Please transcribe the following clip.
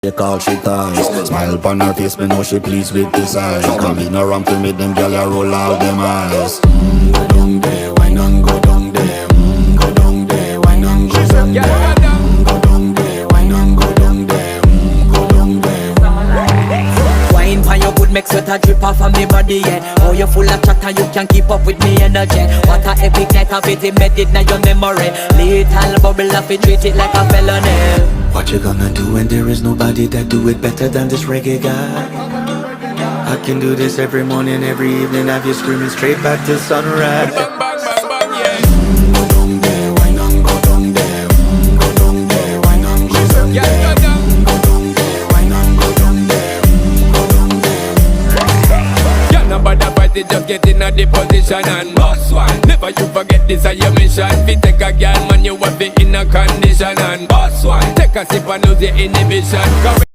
They call she ties. Smile upon her face, me know she pleased with this eyes. Come in around to me, them gyal a roll out them eyes. Go down there, why not go down there? Go down there, why not go down there? Go down there, why not go down there? Go down there. Wine pan your good, make sweat a drip off of me body, yeah. Oh, you full of chatter, you can keep up with me energy. What a epic night of it, embedded in your memory. Little bubble of it, treat it like a felony. What you gonna do when there is nobody that do it better than this reggae guy? I can do this every morning, every evening, have you screaming straight back to sunrise. Bang, bang, bang, bang, yeah. Go down there, why not go down there? Go down there, why not go down there? Yeah, go down. Go down there, why not go down there? Go down there. Yeah, nobody fight it, just get in a the position and boss one. Never you forget this is your mission. Fi take a girl, man, you have it in a condition and boss one. Take a sip and lose your inhibition.